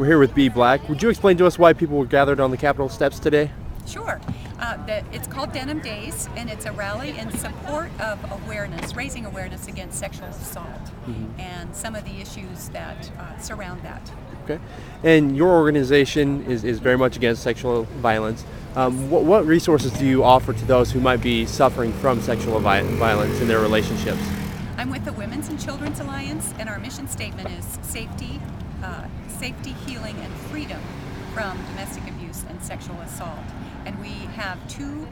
We're here with Beatrice Black. Would you explain to us why people were gathered on the Capitol steps today? Sure. It's called Denim Days, and it's a rally in support of awareness, raising awareness against sexual assault and some of the issues that surround that. Okay. And your organization is very much against sexual violence. What resources do you offer to those who might be suffering from sexual violence in their relationships? I'm with the Women's and Children's Alliance, and our mission statement is safety, healing, and freedom from domestic abuse and sexual assault. And we have two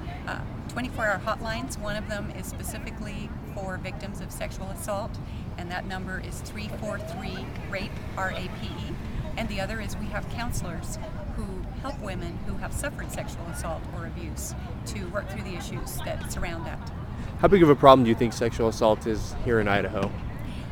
24-hour hotlines. One of them is specifically for victims of sexual assault, and that number is 343-RAPE, R-A-P-E. And the other is we have counselors who help women who have suffered sexual assault or abuse to work through the issues that surround that. How big of a problem do you think sexual assault is here in Idaho?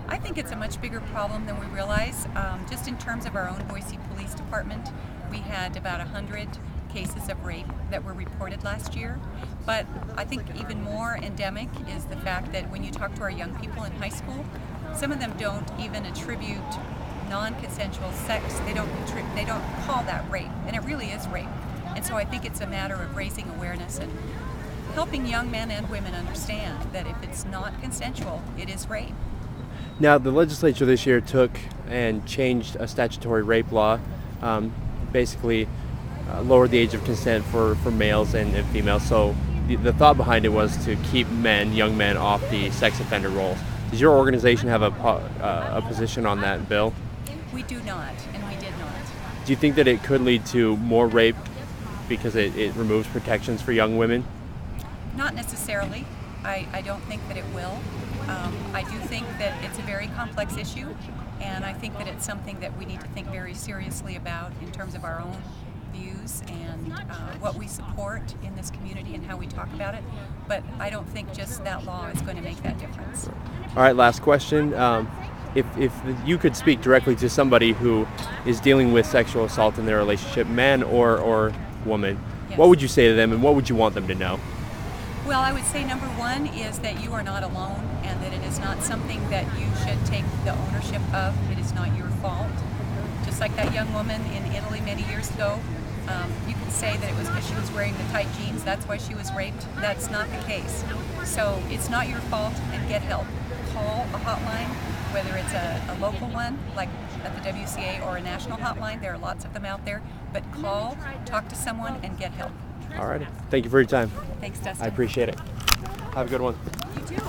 I think it's a much bigger problem than we realize. Just in terms of our own Boise Police Department, we had about 100 cases of rape that were reported last year. But I think even more endemic is the fact that when you talk to our young people in high school, some of them don't even attribute non-consensual sex. They don't call that rape, and it really is rape. And so I think it's a matter of raising awareness and helping young men and women understand that if it's not consensual, it is rape. Now, the legislature this year took and changed a statutory rape law, basically lowered the age of consent for males and females. So the thought behind it was to keep young men off the sex offender rolls. Does your organization have a position on that bill? We do not, and we did not. Do you think that it could lead to more rape because it removes protections for young women? Not necessarily. I don't think that it will. I do think that it's a very complex issue, and I think that it's something that we need to think very seriously about in terms of our own views and what we support in this community and how we talk about it. But I don't think just that law is going to make that difference. All right, last question. If you could speak directly to somebody who is dealing with sexual assault in their relationship, man or woman, Yes. What would you say to them, and what would you want them to know? Well, I would say number one is that you are not alone, and that it is not something that you should take the ownership of. It is not your fault. Just like that young woman in Italy many years ago, you can say that it was because she was wearing the tight jeans, that's why she was raped. That's not the case. So it's not your fault, and get help. Call a hotline, whether it's a local one, like at the WCA, or a national hotline. There are lots of them out there. But call, talk to someone, and get help. All right. Thank you for your time. Thanks, Dustin. I appreciate it. Have a good one. You too.